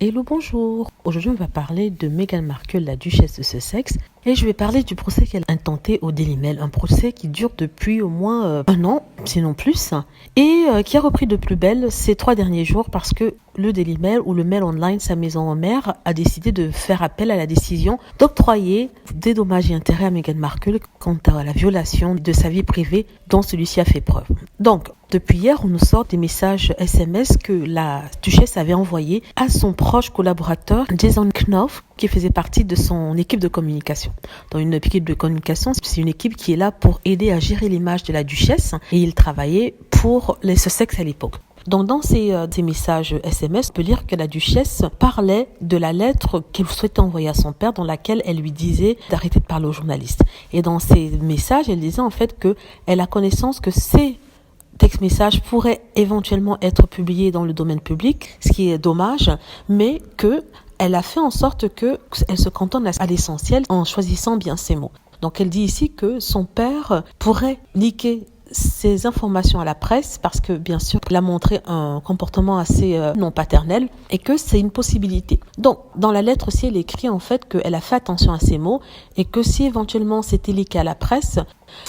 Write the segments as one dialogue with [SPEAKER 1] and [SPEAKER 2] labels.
[SPEAKER 1] Hello, bonjour. Aujourd'hui, on va parler de Meghan Markle, la duchesse de Sussex. Et je vais parler du procès qu'elle a intenté au Daily Mail. Un procès qui dure depuis au moins un an, sinon plus. Et qui a repris de plus belle ces 3 derniers jours parce que le Daily Mail ou le Mail Online, sa maison mère, a décidé de faire appel à la décision d'octroyer des dommages et intérêts à Meghan Markle quant à la violation de sa vie privée dont celui-ci a fait preuve. Donc, depuis hier, on nous sort des messages SMS que la duchesse avait envoyés à son proche collaborateur Jason Knopf, qui faisait partie de son équipe de communication. Dans une équipe de communication, c'est une équipe qui est là pour aider à gérer l'image de la duchesse et il travaillait pour les Sussex à l'époque. Donc dans ces messages SMS, on peut lire que la duchesse parlait de la lettre qu'elle souhaitait envoyer à son père dans laquelle elle lui disait d'arrêter de parler aux journalistes. Et dans ces messages, elle disait en fait qu'elle a connaissance que ces texte-message pourrait éventuellement être publié dans le domaine public, ce qui est dommage, mais elle a fait en sorte qu'elle se cantonne à l'essentiel en choisissant bien ses mots. Donc elle dit ici que son père pourrait leaker ces informations à la presse parce que bien sûr il a montré un comportement assez non paternel et que c'est une possibilité. Donc dans la lettre aussi elle écrit en fait qu'elle a fait attention à ses mots et que si éventuellement c'était leaké à la presse,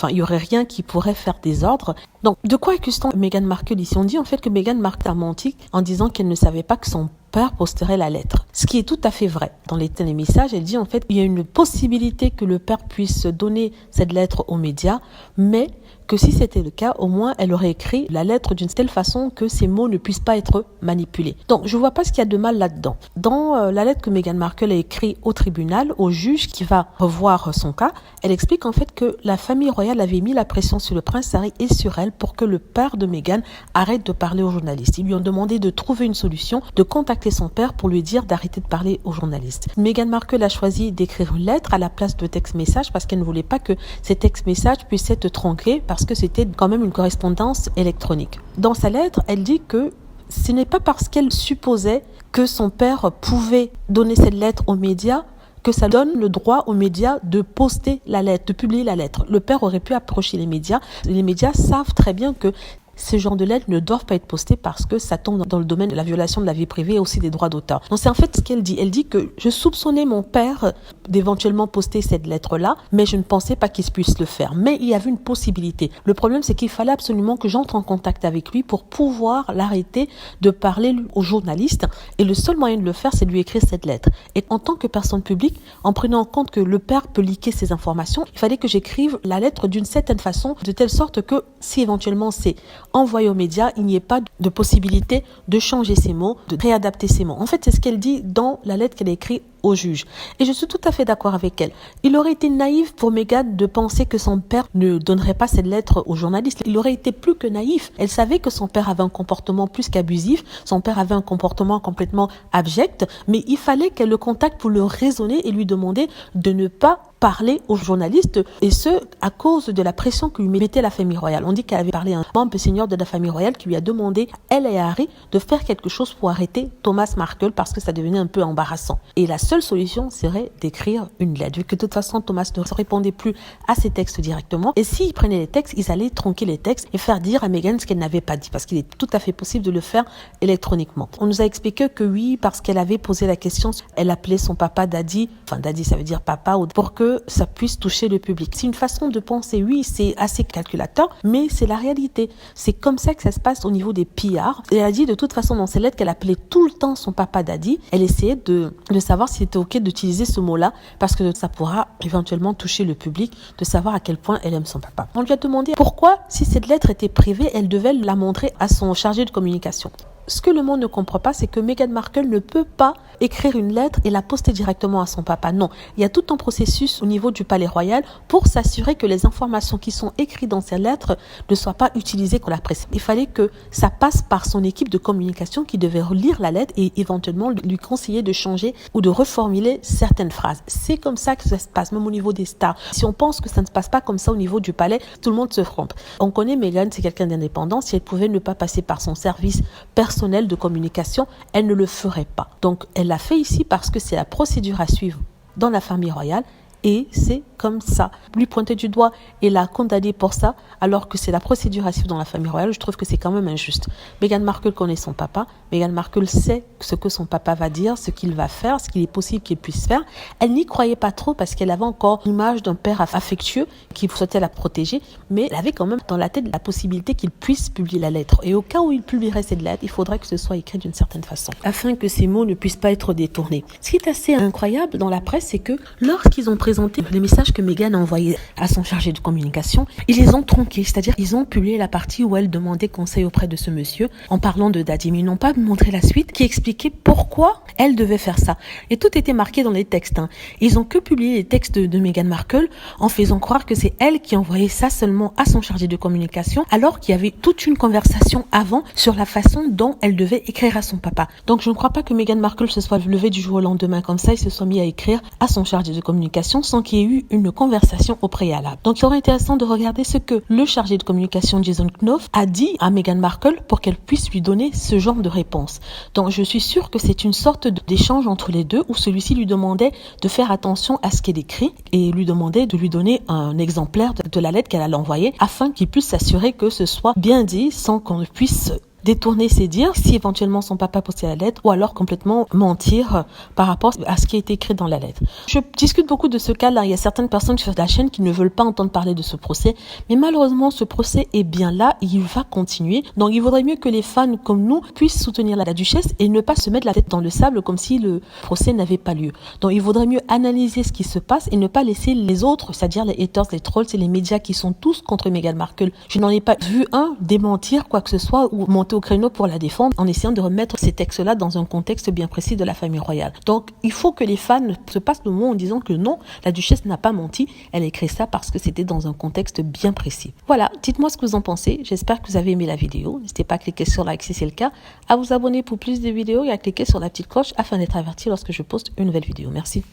[SPEAKER 1] il y aurait rien qui pourrait faire désordre. Donc de quoi accuse-t-on Meghan Markle ici? On dit en fait que Meghan Markle a menti en disant qu'elle ne savait pas que son père posterait la lettre. Ce qui est tout à fait vrai. Dans les télémessages, elle dit en fait qu'il y a une possibilité que le père puisse donner cette lettre aux médias, mais que si c'était le cas, au moins elle aurait écrit la lettre d'une telle façon que ces mots ne puissent pas être manipulés. Donc je vois pas ce qu'il y a de mal là-dedans. Dans la lettre que Meghan Markle a écrite au tribunal, au juge qui va revoir son cas, elle explique en fait que la famille royale avait mis la pression sur le prince Harry et sur elle pour que le père de Meghan arrête de parler aux journalistes. Ils lui ont demandé de trouver une solution, de contacter son père pour lui dire d'arrêter de parler aux journalistes. Meghan Markle a choisi d'écrire une lettre à la place de texte-message parce qu'elle ne voulait pas que ces textes-messages puissent être tronqués parce que c'était quand même une correspondance électronique. Dans sa lettre, elle dit que ce n'est pas parce qu'elle supposait que son père pouvait donner cette lettre aux médias que ça donne le droit aux médias de poster la lettre, de publier la lettre. Le père aurait pu approcher les médias. Les médias savent très bien que ces genres de lettres ne doivent pas être postées parce que ça tombe dans le domaine de la violation de la vie privée et aussi des droits d'auteur. Donc c'est en fait ce qu'elle dit. Elle dit que je soupçonnais mon père d'éventuellement poster cette lettre-là, mais je ne pensais pas qu'il puisse le faire. Mais il y avait une possibilité. Le problème, c'est qu'il fallait absolument que j'entre en contact avec lui pour pouvoir l'arrêter de parler aux journalistes. Et le seul moyen de le faire, c'est de lui écrire cette lettre. Et en tant que personne publique, en prenant en compte que le père peut leaker ces informations, il fallait que j'écrive la lettre d'une certaine façon, de telle sorte que si éventuellement c'est envoyé aux médias, il n'y ait pas de possibilité de changer ses mots, de réadapter ses mots. En fait, c'est ce qu'elle dit dans la lettre qu'elle a écrite au juge. Et je suis tout à fait d'accord avec elle. Il aurait été naïf pour Meghan de penser que son père ne donnerait pas cette lettre aux journalistes. Il aurait été plus que naïf. Elle savait que son père avait un comportement plus qu'abusif. Son père avait un comportement complètement abject. Mais il fallait qu'elle le contacte pour le raisonner et lui demander de ne pas parler aux journalistes, et ce, à cause de la pression que lui mettait la famille royale. On dit qu'elle avait parlé à un membre senior de la famille royale qui lui a demandé, elle et Harry, de faire quelque chose pour arrêter Thomas Markle parce que ça devenait un peu embarrassant. Et la seule solution serait d'écrire une lettre. Vu que de toute façon, Thomas ne répondait plus à ses textes directement. Et s'ils prenaient les textes, ils allaient tronquer les textes et faire dire à Meghan ce qu'elle n'avait pas dit, parce qu'il est tout à fait possible de le faire électroniquement. On nous a expliqué que oui, parce qu'elle avait posé la question, elle appelait son papa Daddy, enfin Daddy ça veut dire papa, pour que ça puisse toucher le public. C'est une façon de penser, oui, c'est assez calculateur, mais c'est la réalité. C'est comme ça que ça se passe au niveau des PR. Et elle a dit de toute façon dans ses lettres qu'elle appelait tout le temps son papa Daddy. Elle essayait de savoir si c'était ok d'utiliser ce mot-là, parce que ça pourra éventuellement toucher le public, de savoir à quel point elle aime son papa. On lui a demandé pourquoi, si cette lettre était privée, elle devait la montrer à son chargé de communication. Ce que le monde ne comprend pas, c'est que Meghan Markle ne peut pas écrire une lettre et la poster directement à son papa. Non, il y a tout un processus au niveau du palais royal pour s'assurer que les informations qui sont écrites dans ces lettres ne soient pas utilisées pour la presse. Il fallait que ça passe par son équipe de communication qui devait lire la lettre et éventuellement lui conseiller de changer ou de reformuler certaines phrases. C'est comme ça que ça se passe, même au niveau des stars. Si on pense que ça ne se passe pas comme ça au niveau du palais, tout le monde se trompe. On connaît Meghan, c'est quelqu'un d'indépendant. Si elle pouvait ne pas passer par son service personnel de communication, elle ne le ferait pas. Donc, elle l'a fait ici parce que c'est la procédure à suivre dans la famille royale et c'est comme ça. Lui pointer du doigt et la condamner pour ça, alors que c'est la procédure à suivre dans la famille royale, je trouve que c'est quand même injuste. Meghan Markle connaît son papa. Meghan Markle sait ce que son papa va dire, ce qu'il va faire, ce qu'il est possible qu'il puisse faire. Elle n'y croyait pas trop parce qu'elle avait encore l'image d'un père affectueux qui souhaitait la protéger, mais elle avait quand même dans la tête la possibilité qu'il puisse publier la lettre. Et au cas où il publierait cette lettre, il faudrait que ce soit écrit d'une certaine façon, afin que ces mots ne puissent pas être détournés. Ce qui est assez incroyable dans la presse, c'est que lorsqu'ils ont présenté les messages que Meghan a envoyés à son chargé de communication, ils les ont tronqués, c'est-à-dire ils ont publié la partie où elle demandait conseil auprès de ce monsieur en parlant de Daddy, mais ils n'ont pas montré la suite qui expliquait pourquoi elle devait faire ça. Et tout était marqué dans les textes. Ils ont que publié les textes de Meghan Markle en faisant croire que c'est elle qui envoyait ça seulement à son chargé de communication, alors qu'il y avait toute une conversation avant sur la façon dont elle devait écrire à son papa. Donc je ne crois pas que Meghan Markle se soit levée du jour au lendemain comme ça et se soit mis à écrire à son chargé de communication sans qu'il y ait eu une conversation au préalable. Donc il serait intéressant de regarder ce que le chargé de communication Jason Knopf a dit à Meghan Markle pour qu'elle puisse lui donner ce genre de réponse. Donc je suis sûre que c'est une sorte d'échange entre les deux où celui-ci lui demandait de faire attention à ce qu'elle écrit et lui demandait de lui donner un exemplaire de la lettre qu'elle allait envoyer afin qu'il puisse s'assurer que ce soit bien dit sans qu'on ne puisse détourner ses dires si éventuellement son papa postait la lettre ou alors complètement mentir par rapport à ce qui a été écrit dans la lettre. Je discute beaucoup de ce cas-là. Il y a certaines personnes sur la chaîne qui ne veulent pas entendre parler de ce procès, mais malheureusement ce procès est bien là et il va continuer. Donc il vaudrait mieux que les fans comme nous puissent soutenir la duchesse et ne pas se mettre la tête dans le sable comme si le procès n'avait pas lieu. Donc il vaudrait mieux analyser ce qui se passe et ne pas laisser les autres, c'est-à-dire les haters, les trolls et les médias qui sont tous contre Meghan Markle. Je n'en ai pas vu un démentir quoi que ce soit ou monter au créneau pour la défendre en essayant de remettre ces textes-là dans un contexte bien précis de la famille royale. Donc, il faut que les fans se passent le mot en disant que non, la duchesse n'a pas menti, elle a écrit ça parce que c'était dans un contexte bien précis. Voilà, dites-moi ce que vous en pensez, j'espère que vous avez aimé la vidéo, n'hésitez pas à cliquer sur like si c'est le cas, à vous abonner pour plus de vidéos et à cliquer sur la petite cloche afin d'être averti lorsque je poste une nouvelle vidéo. Merci.